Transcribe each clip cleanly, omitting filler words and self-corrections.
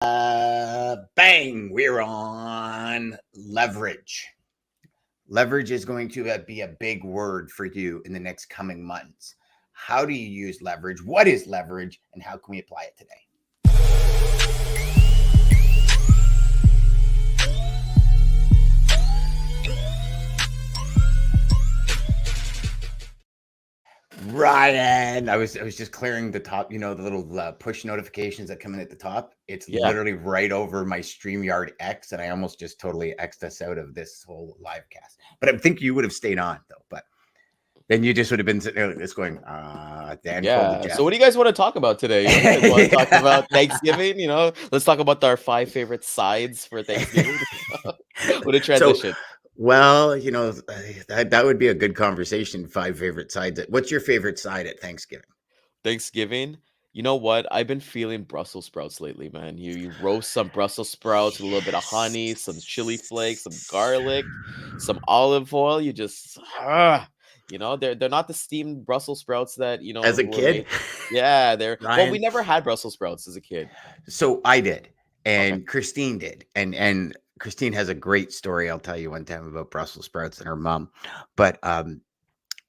Bang, we're on leverage. Leverage is going to be a big word for you in the next coming months. How do you use leverage? What is leverage? And how can we apply it today? Ryan, I was just clearing the top, the little push notifications that come in at the top. It's Yeah. literally right over my StreamYard X, and I almost just totally X'd us out of this whole live cast. But I think you would have stayed on though. But then you just would have been sitting there like this going, Dan told the Yeah. Jeff. So what do you guys want to talk about today? You guys want to talk about Thanksgiving? Let's talk about our 5 favorite sides for Thanksgiving. What a transition. Well, that would be a good conversation. 5 favorite sides. What's your favorite side at Thanksgiving? Thanksgiving. You know what? I've been feeling Brussels sprouts lately, man. You roast some Brussels sprouts with a little bit of honey, some chili flakes, some garlic, some olive oil. You just they're not the steamed Brussels sprouts that As a were kid, made. Yeah, they're well, we Ryan. never had Brussels sprouts as a kid. So I did, Okay. and Christine did, and Christine has a great story I'll tell you one time about Brussels sprouts and her mom. But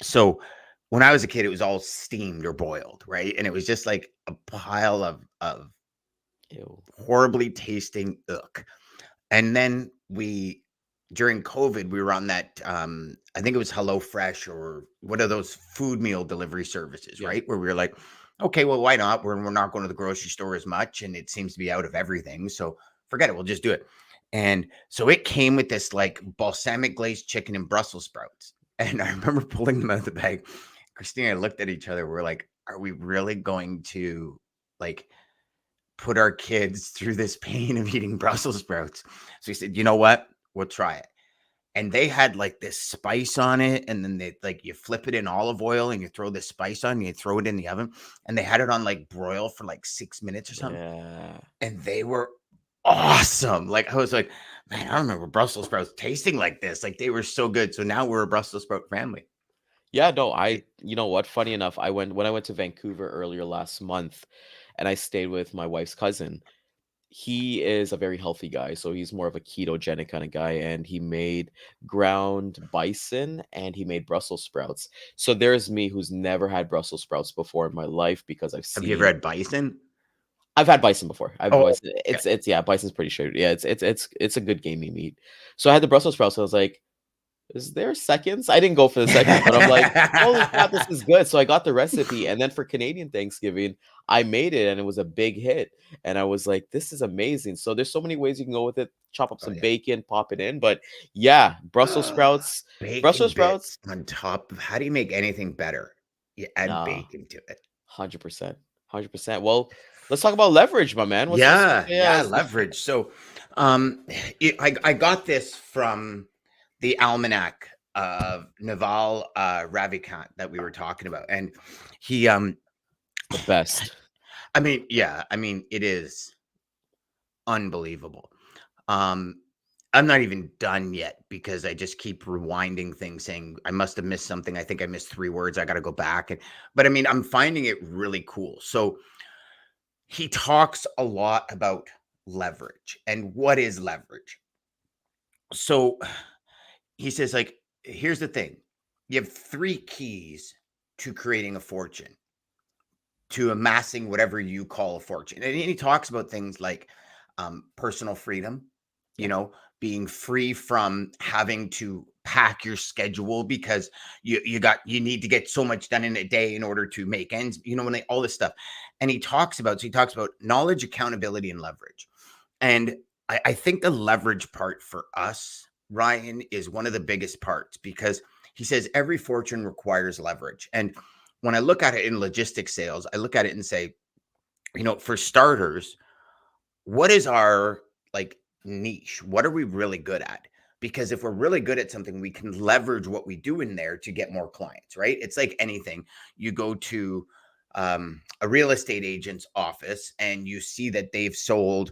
so when I was a kid, it was all steamed or boiled, right? And it was just like a pile of Ew. horribly tasting ick. And then during COVID, we were on that I think it was HelloFresh or what are those food meal delivery services, Yeah. right? Where we were like, okay, well, why not? We're not going to the grocery store as much, and it seems to be out of everything. So forget it, we'll just do it. And so it came with this like balsamic glazed chicken and Brussels sprouts. And I remember pulling them out of the bag. Christina and I looked at each other. We're like, are we really going to like put our kids through this pain of eating Brussels sprouts? So he said, you know what? We'll try it. And they had like this spice on it. And then they like, you flip it in olive oil and you throw this spice on, and you throw it in the oven. And they had it on like broil for like 6 minutes or something. Yeah. And they were awesome. Like I was like, man, I don't remember Brussels sprouts tasting like this. Like they were so good. So now we're a Brussels sprout family. Yeah, no, you know what? Funny enough, when I went to Vancouver earlier last month and I stayed with my wife's cousin. He is a very healthy guy, so he's more of a ketogenic kind of guy, and he made ground bison and he made Brussels sprouts. So there's me who's never had Brussels sprouts before in my life because Have you ever had bison? I've had bison before. Oh, Bison. It's yeah, bison's pretty straight. Yeah, it's a good gamey meat. So I had the Brussels sprouts. So I was like, is there seconds? I didn't go for the seconds, but I'm like, holy crap, this is good. So I got the recipe. And then for Canadian Thanksgiving, I made it and it was a big hit. And I was like, this is amazing. So there's so many ways you can go with it. Chop up some bacon, pop it in. But yeah, Brussels sprouts. Brussels sprouts on top. How do you make anything better? You add bacon to it. 100%. 100%. Well, let's talk about leverage, my man. Leverage. So I got this from the almanac of Naval Ravikant that we were talking about. And he the best. I mean, it is unbelievable. I'm not even done yet because I just keep rewinding things saying I must have missed something. I think I missed 3 words. I got to go back. But I mean, I'm finding it really cool. So he talks a lot about leverage and what is leverage. So he says, like, here's the thing. You have 3 keys to creating a fortune, to amassing whatever you call a fortune. And he talks about things like personal freedom, being free from having to pack your schedule because you need to get so much done in a day in order to make ends, all this stuff. And he talks about knowledge, accountability, and leverage. And I think the leverage part for us, Ryan, is one of the biggest parts because he says every fortune requires leverage. And when I look at it in logistics sales, I look at it and say, for starters, what is our niche? What are we really good at? Because if we're really good at something, we can leverage what we do in there to get more clients, right? It's like anything. You go to a real estate agent's office and you see that they've sold,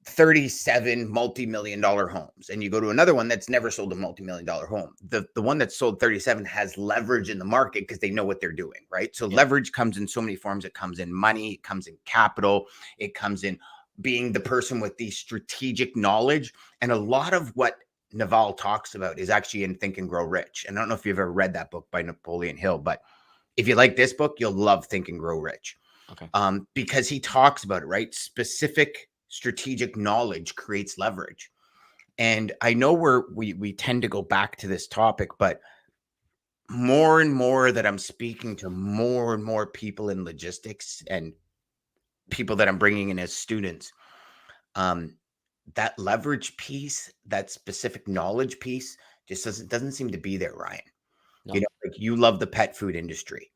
37 multi-million-dollar homes, and you go to another one that's never sold a multi-million-dollar home. The one that sold 37 has leverage in the market because they know what they're doing, right? So leverage comes in so many forms. It comes in money, it comes in capital, it comes in being the person with the strategic knowledge. And a lot of what Naval talks about is actually in Think and Grow Rich. And I don't know if you've ever read that book by Napoleon Hill, but if you like this book, you'll love Think and Grow Rich, Okay. because he talks about it, right? Specific strategic knowledge creates leverage. And I know we tend to go back to this topic, but more and more that I'm speaking to more and more people in logistics and people that I'm bringing in as students, um, that leverage piece, that specific knowledge piece, just doesn't seem to be there, Ryan. You No. know, like you love the pet food industry,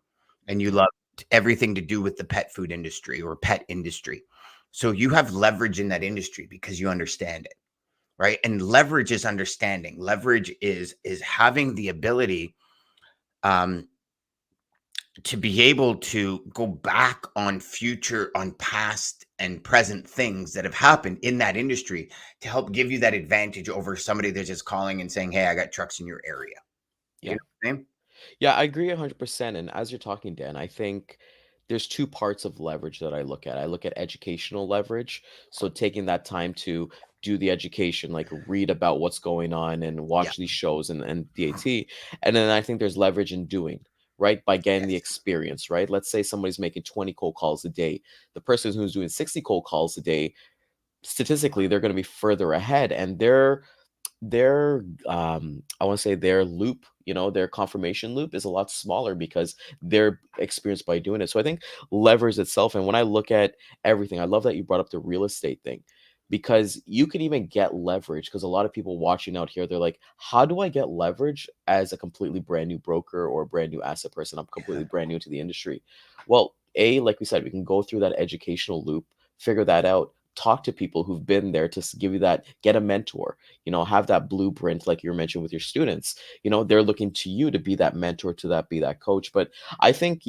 and you Yeah. love everything to do with the pet food industry or pet industry. So you have leverage in that industry because you understand it, right? And leverage is understanding. Leverage is having the ability, um, to be able to go back on past and present things that have happened in that industry to help give you that advantage over somebody that's just calling and saying, "Hey, I got trucks in your area." You Yeah. know what I mean? Yeah, I agree 100%. And as you're talking, Dan, I think there's two parts of leverage that I look at. I look at educational leverage. So taking that time to do the education, like read about what's going on and Yeah. watch these shows and DAT. And then I think there's leverage in doing, right? By getting the Yes. experience, right? Let's say somebody's making 20 cold calls a day. The person who's doing 60 cold calls a day, statistically, they're going to be further ahead. And I want to say their loop, their confirmation loop is a lot smaller because they're experienced by doing it. So I think leverage itself, and when I look at everything, I love that you brought up the real estate thing, because you can even get leverage. Because a lot of people watching out here, they're like, how do I get leverage as a completely brand new broker or a brand new asset person? I'm completely brand new to the industry. Well, like we said, we can go through that educational loop, figure that out, talk to people who've been there to give you that, get a mentor, have that blueprint like you mentioned with your students. They're looking to you to be that mentor, to that be that coach. But I think,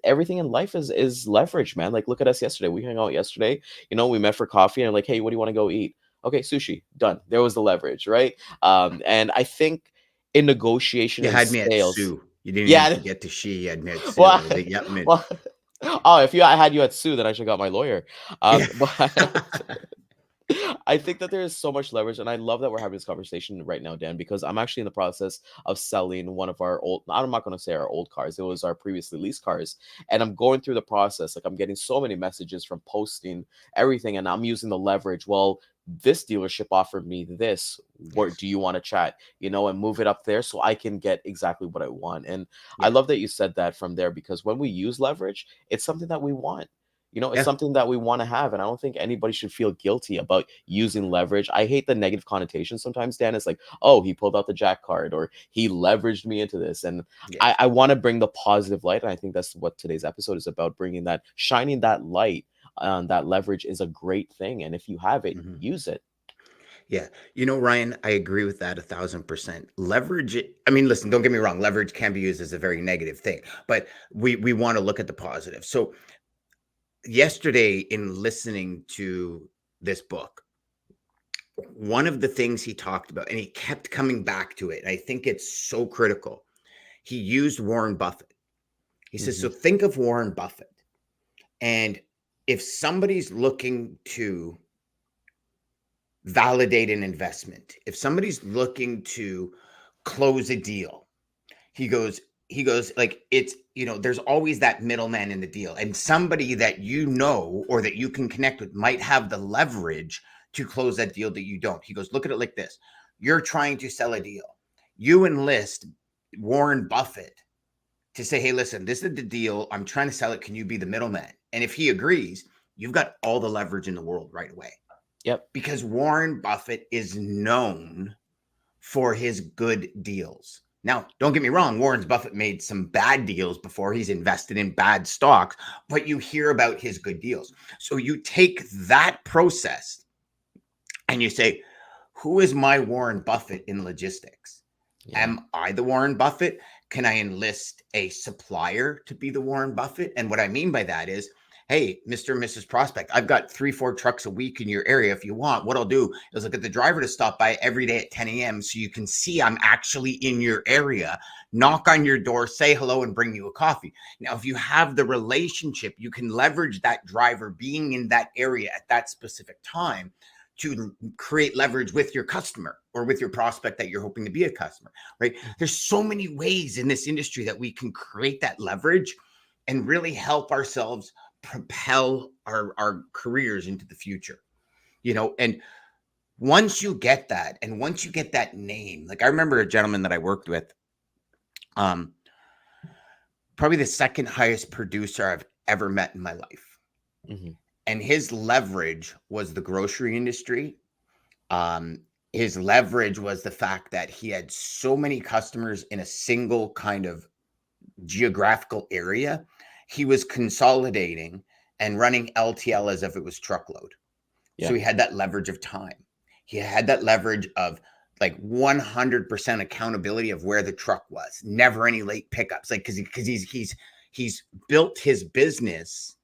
everything in life is leverage, man. Like, look at us yesterday. We hung out yesterday, we met for coffee and like, hey, what do you want to go eat? Okay, sushi, done. There was the leverage, right? And I think in negotiation You and had me at sales, Sue. You didn't even yeah. get to she. You had me at Sue. I Well, was like, "Yep, man." well, oh, if I had you at Sue, then I should got my lawyer. Yeah. But I think that there is so much leverage, and I love that we're having this conversation right now, Dan, because I'm actually in the process of selling one of our old, I'm not going to say our old cars, it was our previously leased cars. And I'm going through the process. Like, I'm getting so many messages from posting everything, and I'm using the leverage. Well, this dealership offered me this. Where Yes. do you want to chat? And move it up there so I can get exactly what I want. And I Yeah. love that you said that from there, because when we use leverage, it's something that we want. It's Yeah. something that we want to have. And I don't think anybody should feel guilty about using leverage. I hate the negative connotation sometimes, Dan. It's like, oh, he pulled out the jack card or he leveraged me into this. And I, Yes. I want to bring the positive light. And I think that's what today's episode is about, bringing that, shining that light. That leverage is a great thing. And if you have it, Mhm. use it. Yeah. You know, Ryan, I agree with that 1,000%. Leverage, I mean, listen, don't get me wrong, leverage can be used as a very negative thing, but we want to look at the positive. So yesterday in listening to this book, one of the things he talked about, and he kept coming back to it, and I think it's so critical. He used Warren Buffett. He says, Hmm. so think of Warren Buffett. And if somebody's looking to validate an investment, if somebody's looking to close a deal, he goes, like, it's, there's always that middleman in the deal. And somebody that or that you can connect with might have the leverage to close that deal that you don't. He goes, look at it like this. You're trying to sell a deal. You enlist Warren Buffett to say, hey, listen, this is the deal. I'm trying to sell it. Can you be the middleman? And if he agrees, you've got all the leverage in the world right away. Yep. Because Warren Buffett is known for his good deals. Now, don't get me wrong, Warren Buffett made some bad deals before. He's invested in bad stocks, but you hear about his good deals. So you take that process and you say, who is my Warren Buffett in logistics? Yeah. Am I the Warren Buffett? Can I enlist a supplier to be the Warren Buffett? And what I mean by that is, hey, Mr. and Mrs. Prospect, I've got 3, 4 trucks a week in your area. If you want, what I'll do is I'll get the driver to stop by every day at 10 a.m. so you can see I'm actually in your area, knock on your door, say hello, and bring you a coffee. Now, if you have the relationship, you can leverage that driver being in that area at that specific time to create leverage with your customer or with your prospect that you're hoping to be a customer, right? There's so many ways in this industry that we can create that leverage and really help ourselves propel our careers into the future, and once you get that, and once you get that name, like I remember a gentleman that I worked with, um probably the second highest producer I've ever met in my life, Mhm. and his leverage was the grocery industry. His leverage was the fact that he had so many customers in a single kind of geographical area. He was consolidating and running LTL as if it was truckload. So Yeah. he had that leverage of time. He had that leverage of like 100% accountability of where the truck was, never any late pickups. Like, because he's built his business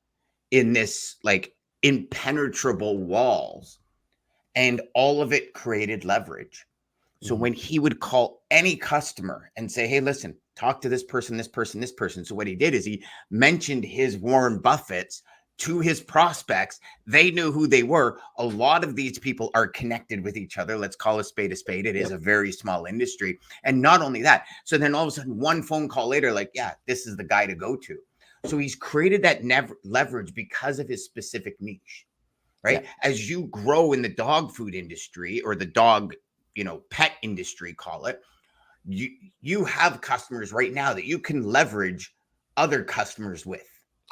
in this like impenetrable walls, and all of it created leverage. So Mhm. when he would call any customer and say, hey, listen, talk to this person, this person, this person. So what he did is he mentioned his Warren Buffett's to his prospects. They knew who they were. A lot of these people are connected with each other. Let's call a spade a spade. It is Yep. a very small industry. And not only that, so then all of a sudden, one phone call later, like, yeah, this is the guy to go to. So he's created that leverage because of his specific niche, Yeah. right? As you grow in the dog food industry or the dog, pet industry, call it, you you have customers right now that you can leverage other customers with.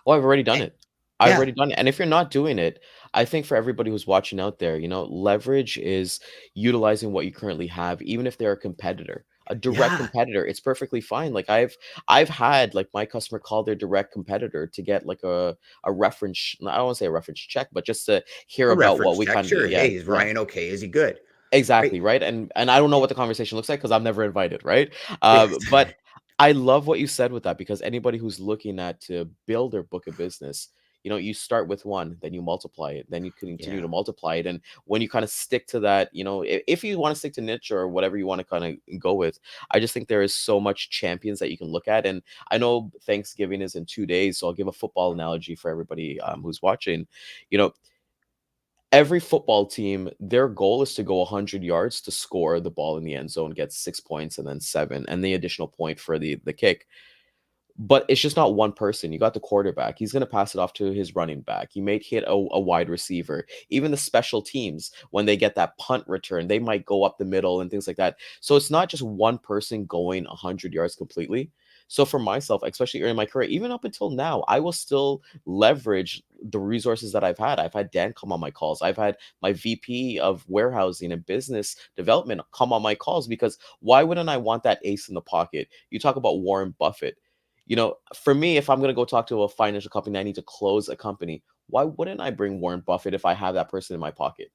Oh, I've already done And it. I've yeah, already done it, and if you're not doing it, I think for everybody who's watching out there, leverage is utilizing what you currently have, even if they're a competitor, a direct yeah, competitor, it's perfectly fine. Like, I've had, like, my customer call their direct competitor to get, like, a reference I don't wanna say a reference check, but just to hear a about what reference we check. kinda do. Sure. Yeah, Hey, is yeah. Ryan okay? Is he good? Right? Exactly, right? And I don't know what the conversation looks like because 'cause I'm never invited, right? Yes. But I love what you said with that because anybody who's looking at to build their book of business, you start with one, then you multiply it, then you continue Yeah. to multiply it, and when you kinda stick to that, if you wanna stick to niche or whatever you wanna kinda go with, I just think there is so much champions that you can look at, and I know Thanksgiving is in 2 days, so I'll give a football analogy for everybody, who's watching. You know, every football team, their goal is to go 100 yards to score the ball in the end zone, get 6 points and then 7, and the additional point for the kick. But it's just not one person. You got the quarterback. He's going to pass it off to his running back. He may hit a wide receiver. Even the special teams, when they get that punt return, they might go up the middle and things like that. So it's not just one person going 100 yards completely. So for myself, especially in my career, even up until now, I will still leverage the resources that I've had. I've had Dan come on my calls. I've had my VP of warehousing and business development come on my calls because why wouldn't I want that ace in the pocket? You talk about Warren Buffett. For me, if I'm going to go talk to a financial company, I need to close a company. Why wouldn't I bring Warren Buffett if I have that person in my pocket?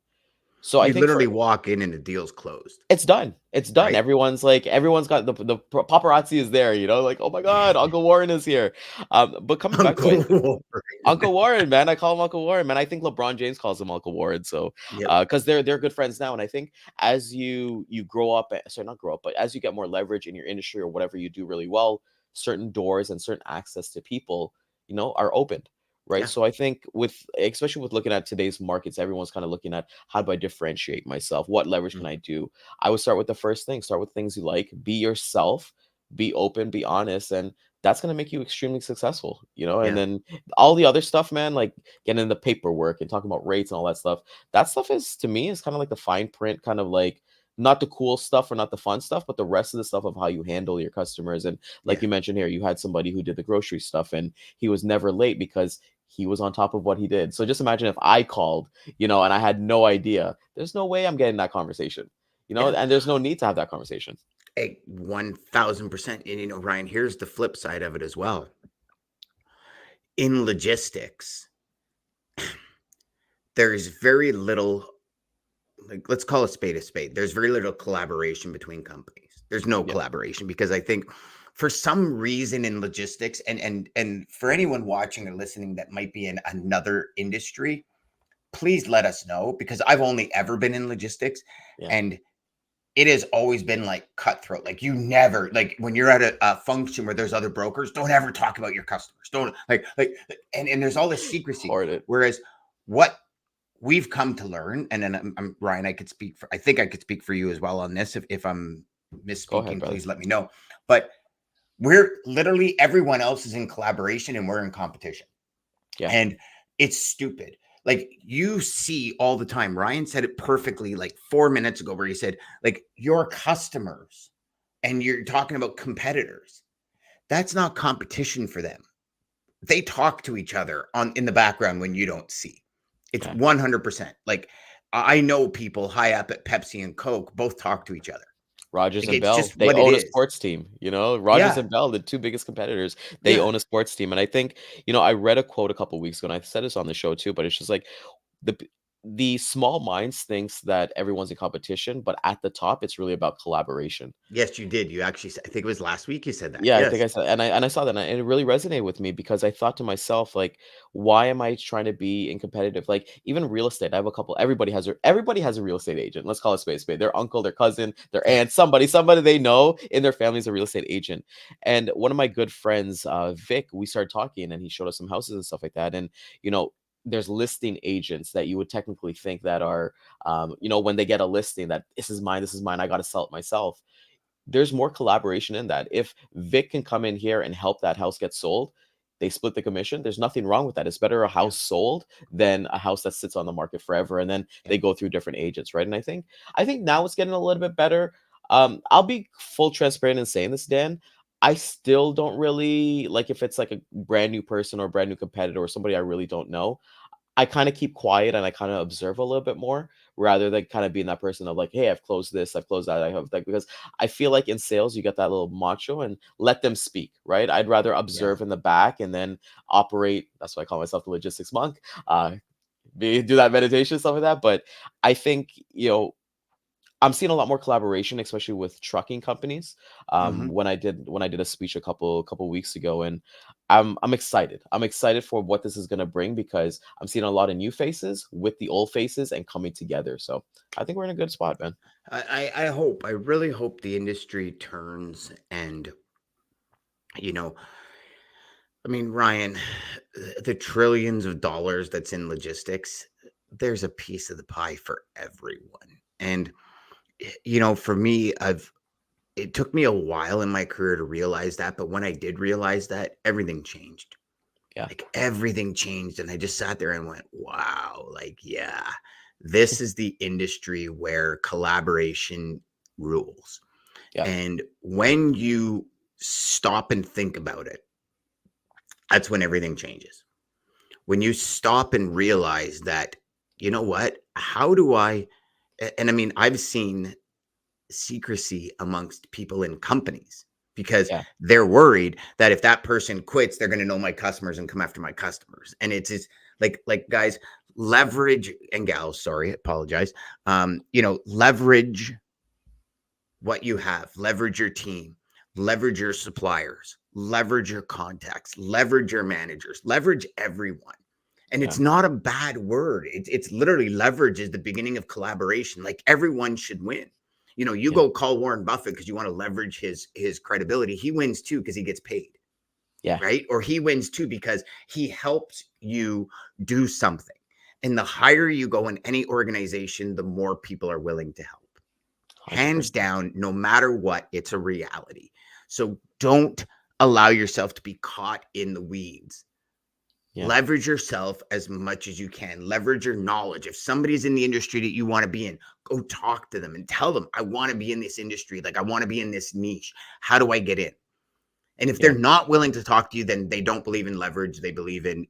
So I You think literally walk in and the deal's closed, it's done. It's done. right? Everyone's got the paparazzi is there, like, oh my God, Uncle Warren is here. But coming back to it, I Uncle think Warren. Uncle Warren, man, I call him Uncle Warren, man. I think LeBron James calls him Uncle Warren. So, Yep. because they're good friends now, and I think as you grow up, sorry, not grow up, but as you get more leverage in your industry or whatever you do really well, certain doors and certain access to people, are opened, right? Yeah. So I think especially with looking at today's markets, everyone's kind of looking at how do I differentiate myself? What leverage can Mm. I do? I would start with the first thing. Start with things you like. Be yourself. Be open. Be honest, and that's gonna make you extremely successful. And Yeah. then all the other stuff, man, like getting in the paperwork and talking about rates and all that stuff. That stuff is to me is kind of like the fine print, kind of like not the cool stuff or not the fun stuff, but the rest of the stuff of how you handle your customers. And like Yeah. you mentioned here, you had somebody who did the grocery stuff and he was never late because he was on top of what he did. So just imagine if I called, and I had no idea. There's no way I'm getting that conversation. Yeah. And there's no need to have that conversation. 1,000%. And Ryan, here's the flip side of it as well. In logistics, there's very little, like, let's call a spade a spade. There's very little collaboration between companies. There's no Yeah. collaboration because I think for some reason in logistics, and for anyone watching or listening that might be in another industry, please let us know, because I've only ever been in logistics, Yeah. and it has always been like cutthroat. Like, you never, like, when you're at a function where there's other brokers, don't ever talk about your customers. Don't and there's all this secrecy. Hoard it. Whereas what we've come to learn, and then I'm Ryan, I think I could speak for you as well on this. If I'm Go ahead, misspeaking, brother. please let me know. But we're literally, everyone else is in collaboration and we're in competition. Yeah. And it's stupid. Like, you see all the time. Ryan said it perfectly like 4 minutes ago, where he said, like, your customers, and you're talking about competitors. That's not competition for them. They talk to each other in the background when you don't see. It's Yeah. 100%. Like, I know people high up at Pepsi and Coke both talk to each other. Rogers Like, and it's Bell, just they what it own a is. sports team, you know? Rogers Yeah. and Bell, the 2 biggest competitors, they Yeah. own a sports team, and I think, I read a quote a couple weeks ago, and I said this on the show too, but it's just like the p the small minds thinks that everyone's in competition, but at the top, it's really about collaboration. Yes, you did. You actually said, I think it was last week you said that. Yeah, I think Yes. I saw, and I saw that, and it really resonated with me because I thought to myself, like, why am I trying to be in competitive? Like, even real estate, I have a couple. Everybody has a real estate agent. Let's call it spade a spade. Their uncle, their cousin, their aunt, somebody they know in their family is a real estate agent. And one of my good friends, Vic, we started talking, and he showed us some houses and stuff like that. And you know, there's listing agents that you would technically think that are, when they get a listing, that this is mine, I got to sell it myself. There's more collaboration in that. If Vic can come in here and help that house get sold, they split the commission. There's nothing wrong with that. It's better a Yeah. house sold than a house that sits on the market forever and then Yeah. they go through different agents, right? And I think now it's getting a little bit better. I'll be full transparent in saying this, Dan. I still don't really like, if it's like a brand new person or a brand new competitor or somebody I really don't know. I kinda keep quiet and I kinda observe a little bit more rather than kinda being that person of like, "Hey, I've closed this, I've closed that, I have," like, because I feel like in sales, you get that little macho and let them speak, right? I'd rather Yeah. observe in the back and then operate. That's why I call myself the logistics monk, do that meditation, stuff like that, but I think, I'm seeing a lot more collaboration, especially with trucking companies. Hmm. When I did a speech a couple weeks ago, and I'm excited. I'm excited for what this is going to bring because I'm seeing a lot of new faces with the old faces and coming together. So I think we're in a good spot, man. I really hope the industry turns, and, you know, I mean, Ryan, the trillions of dollars that's in logistics, there's a piece of the pie for everyone. And, for me, it took me a while in my career to realize that, but when I did realize that, everything changed. Yeah, Like, everything changed, and I just sat there and went, "Wow, like, yeah, this is the industry where collaboration rules." yeah, And when you stop and think about it, that's when everything changes. When you stop and realize that, you know what? How do and I mean, I've seen secrecy amongst people in companies because yeah, they're worried that if that person quits, they're going to know my customers and come after my customers. And it's just like guys, leverage, and gals, sorry, apologize. Leverage what you have, leverage your team, leverage your suppliers, leverage your contacts, leverage your managers, leverage everyone. And yeah, it's not a bad word. It's literally, leverage is the beginning of collaboration. Like, everyone should win. You yeah, go call Warren Buffett because you want to leverage his credibility. He wins too because he gets paid, yeah. right? Or he wins too because he helps you do something. And the higher you go in any organization, the more people are willing to help. Hands 100%. down, no matter what, it's a reality. So don't allow yourself to be caught in the weeds. Yeah, Leverage yourself as much as you can. Leverage your knowledge. If somebody's in the industry that you want to be in, go talk to them and tell them, I want to be in this industry. Like, I want to be in this niche. How do I get in? And if they're yeah. not willing to talk to you, then they don't believe in leverage. They believe they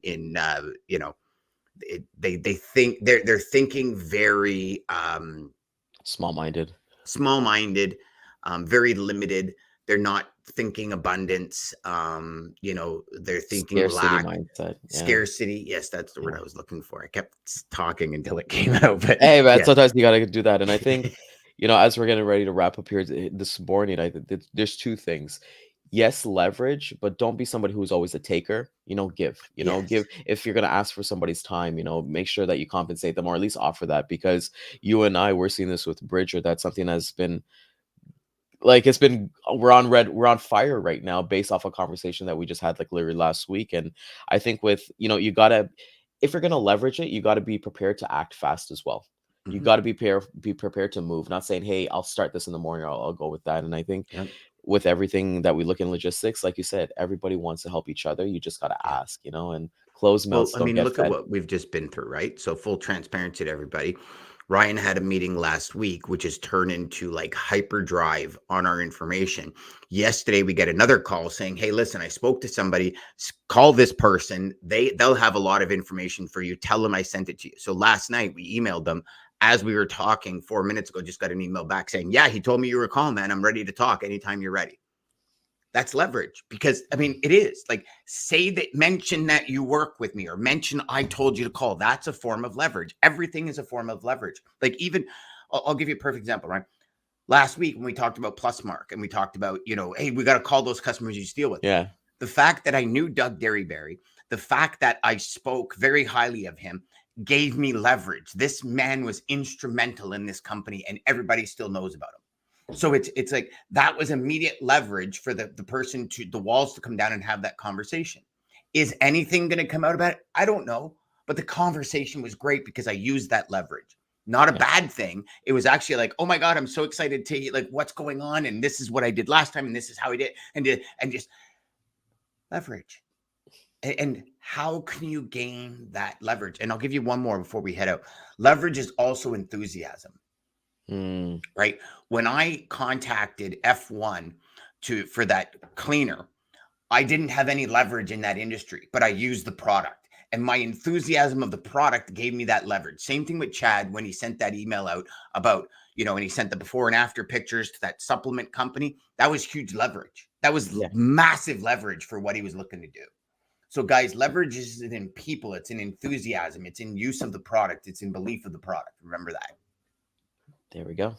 think they're thinking very Small-minded. small minded, very limited. They're not thinking abundance. They're thinking Scarcity lack, mindset. Yeah, scarcity. Yes, that's the word yeah. I was looking for. I kept talking until it came out, but Hey, man, yeah. sometimes you gotta do that, and I think, as we're getting ready to wrap up here this morning, I think there's 2 things. yes, leverage, but don't be somebody who's always a taker. Give. Yes. Give if you're gonna ask for somebody's time. Make sure that you compensate them or at least offer that because you and I we're seeing this with Bridger. That's something that's been like it's been we're on fire right now based off a conversation that we just had like literally last week. And I think with you gotta if you're gonna leverage it, you gotta be prepared to act fast as well. You Mhm. gotta be prepared to move, not saying, hey, I'll start this in the morning, I'll go with that. And I think Yep. with everything that we look in logistics, like you said, everybody wants to help each other. You just gotta Yeah. ask, and closed Well, mouths I don't mean, get look at fed. what we've just been through, right? So full transparency to everybody. Ryan had a meeting last week, which has turned into like hyperdrive on our information. Yesterday, we get another call saying, "Hey, listen, I spoke to somebody. Call this person. They'll have a lot of information for you. Tell them I sent it to you." So last night we emailed them as we were talking 4 minutes ago. Just got an email back saying, "Yeah, he told me you were calling, man. I'm ready to talk anytime you're ready." That's leverage because I mean, it is like say that mention that you work with me or mention I told you to call. That's a form of leverage. Everything is a form of leverage. Like, even I'll give you a perfect example, right? Last week when we talked about Plusmark and we talked about, hey, we got to call those customers you deal with. Yeah. The fact that I knew Doug Derryberry, the fact that I spoke very highly of him gave me leverage. This man was instrumental in this company and everybody still knows about him. So it's like that was immediate leverage for the person to the walls to come down and have that conversation. Is anything going to come out about it? I don't know. But the conversation was great because I used that leverage. Not a Yeah. bad thing. It was actually like, oh my God, I'm so excited to like what's going on. And this is what I did last time, and this is how I did, and just leverage. And how can you gain that leverage? And I'll give you one more before we head out. Leverage is also enthusiasm. Mm, Right? When I contacted F1 for that cleaner, I didn't have any leverage in that industry, but I used the product. And my enthusiasm of the product gave me that leverage. Same thing with Chad when he sent that email out about, and he sent the before and after pictures to that supplement company. That was huge leverage. That was yeah. massive leverage for what he was looking to do. So, guys, leverage isn't in people, it's in enthusiasm, it's in use of the product, it's in belief of the product. Remember that. There we go.